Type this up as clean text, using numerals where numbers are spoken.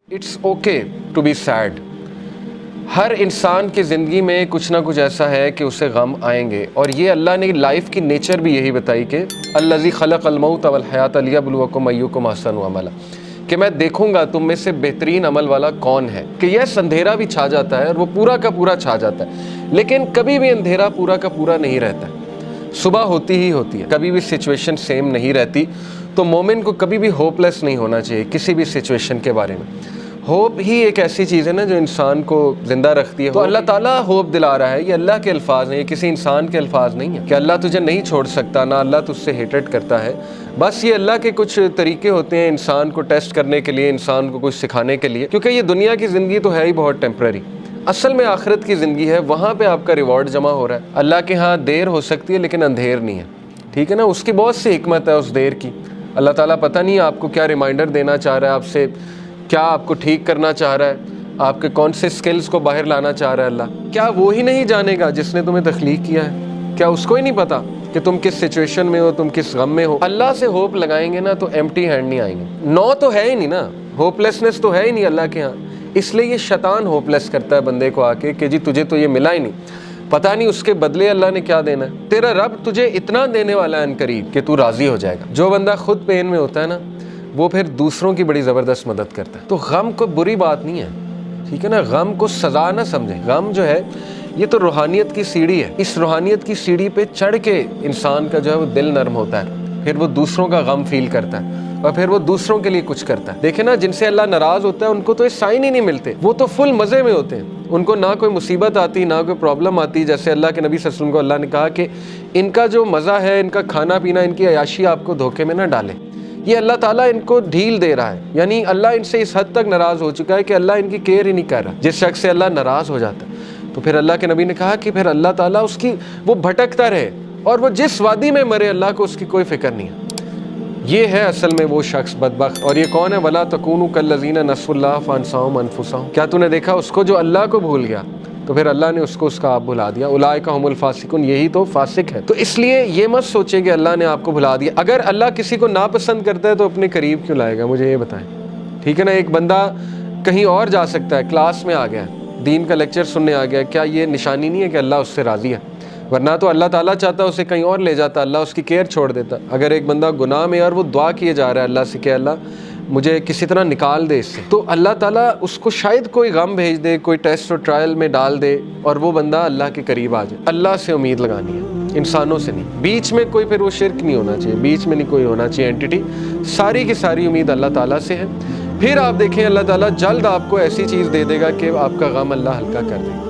It's okay to be sad. ہر انسان کی زندگی میں کچھ نہ کچھ ایسا ہے کہ اسے غم آئیں گے، اور یہ اللہ نے لائف کی نیچر بھی یہی بتائی کہ الذی خلق الموت والحیات لیبلوکم ایکم احسن عملا، کہ میں دیکھوں گا تم میں سے بہترین عمل والا کون ہے. کہ یہ اندھیرا بھی چھا جاتا ہے اور وہ پورا کا پورا چھا جاتا ہے، لیکن کبھی بھی اندھیرا پورا کا پورا نہیں رہتا ہے. صبح ہوتی ہی ہوتی ہے، کبھی بھی سچویشن سیم نہیں رہتی. تو مومن کو کبھی بھی ہوپ لیس نہیں ہونا چاہیے کسی بھی سچویشن کے بارے میں. ہوپ ہی ایک ایسی چیز ہے نا جو انسان کو زندہ رکھتی ہے. تو اللہ تعالیٰ ہوپ دلا رہا ہے. یہ اللہ کے الفاظ ہیں، یہ کسی انسان کے الفاظ نہیں ہیں کہ اللہ تجھے نہیں چھوڑ سکتا، نہ اللہ تجھ سے ہیٹڈ کرتا ہے. بس یہ اللہ کے کچھ طریقے ہوتے ہیں انسان کو ٹیسٹ کرنے کے لیے، انسان کو کچھ سکھانے کے لیے، کیونکہ یہ دنیا کی زندگی تو ہے ہی بہت ٹیمپرری. اصل میں آخرت کی زندگی ہے، وہاں پہ آپ کا ریوارڈ جمع ہو رہا ہے. اللہ کے ہاں دیر ہو سکتی ہے لیکن اندھیر نہیں ہے. ٹھیک ہے نا، اس کی بہت سی حکمت ہے اس دیر کی. اللہ تعالیٰ پتہ نہیں آپ کو کیا ریمائنڈر دینا چاہ رہا ہے، آپ سے کیا آپ کو ٹھیک کرنا چاہ رہا ہے، آپ کے کون سے سکلز کو باہر لانا چاہ رہا ہے. اللہ کیا وہ ہی نہیں جانے گا جس نے تمہیں تخلیق کیا ہے؟ کیا اس کو ہی نہیں پتا کہ تم کس سچویشن میں ہو، تم کس غم میں ہو؟ اللہ سے ہوپ لگائیں گے نا تو ایمٹی ہینڈ نہیں آئیں گے. نو تو ہے ہی نہیں نا، ہوپ لیسنس تو ہے ہی نہیں اللہ کے ہاں. اس لیے یہ شیطان ہوپ لیس کرتا ہے بندے کو آ کے کہ جی تجھے تو یہ ملا ہی نہیں، پتہ نہیں اس کے بدلے اللہ نے کیا دینا ہے. تیرا رب تجھے اتنا دینے والا ہے ان قریب کہ تو راضی ہو جائے گا. جو بندہ خود پین میں ہوتا ہے نا، وہ پھر دوسروں کی بڑی زبردست مدد کرتا ہے. تو غم کو بری بات نہیں ہے، ٹھیک ہے نا، غم کو سزا نہ سمجھیں. غم جو ہے یہ تو روحانیت کی سیڑھی ہے. اس روحانیت کی سیڑھی پہ چڑھ کے انسان کا جو ہے وہ دل نرم ہوتا ہے، پھر وہ دوسروں کا غم فیل کرتا ہے اور پھر وہ دوسروں کے لیے کچھ کرتا ہے. دیکھیں نا، جن سے اللہ ناراض ہوتا ہے ان کو تو یہ سائن ہی نہیں ملتے، وہ تو فل مزے میں ہوتے ہیں. ان کو نہ کوئی مصیبت آتی نہ کوئی پرابلم آتی. جیسے اللہ کے نبی صلی اللہ علیہ وسلم کو اللہ نے کہا کہ ان کا جو مزہ ہے، ان کا کھانا پینا، ان کی عیاشی آپ کو دھوکے میں نہ ڈالے. یہ اللہ تعالیٰ ان کو ڈھیل دے رہا ہے، یعنی اللہ ان سے اس حد تک ناراض ہو چکا ہے کہ اللہ ان کی کیئر ہی نہیں کر رہا. جس شخص سے اللہ ناراض ہو جاتا ہے تو پھر اللہ کے نبی نے کہا کہ پھر اللہ تعالیٰ اس کی وہ بھٹکتا رہے اور وہ جس وادی میں مرے اللہ کو اس کی کوئی فکر نہیں ہے. یہ ہے اصل میں وہ شخص بدبخت. اور یہ کون ہے؟ وَلَا تَكُونُوا كَالَّذِينَ نَسُوا اللَّهَ فَأَنسَاهُمْ أَنفُسَهُمْ. کیا تو نے دیکھا اس کو جو اللہ کو بھول گیا تو پھر اللہ نے اس کو اس کا آپ بھلا دیا. اولئک هم الفاسقون، یہی تو فاسق ہے. تو اس لیے یہ مت سوچے کہ اللہ نے آپ کو بھلا دیا. اگر اللہ کسی کو ناپسند کرتا ہے تو اپنے قریب کیوں لائے گا؟ مجھے یہ بتائیں. ٹھیک ہے نا، ایک بندہ کہیں اور جا سکتا ہے، کلاس میں آ گیا، دین کا لیکچر سننے آ گیا، کیا یہ نشانی نہیں ہے کہ اللہ اس سے راضی ہے؟ ورنہ تو اللہ تعالیٰ چاہتا اسے کہیں اور لے جاتا، اللہ اس کی کیئر چھوڑ دیتا. اگر ایک بندہ گناہ میں اور وہ دعا کیے جا رہا ہے اللہ سے کہ اللہ مجھے کسی طرح نکال دے اس سے، تو اللہ تعالیٰ اس کو شاید کوئی غم بھیج دے، کوئی ٹیسٹ اور ٹرائل میں ڈال دے اور وہ بندہ اللہ کے قریب آ جائے. اللہ سے امید لگانی ہے، انسانوں سے نہیں. بیچ میں کوئی پھر وہ شرک نہیں ہونا چاہیے، بیچ میں نہیں کوئی ہونا چاہیے اینٹیٹی. ساری کی ساری امید اللہ تعالیٰ سے ہے. پھر آپ دیکھیں اللہ تعالیٰ جلد آپ کو ایسی چیز دے دے گا کہ آپ کا غم اللہ ہلکا کر دے گا.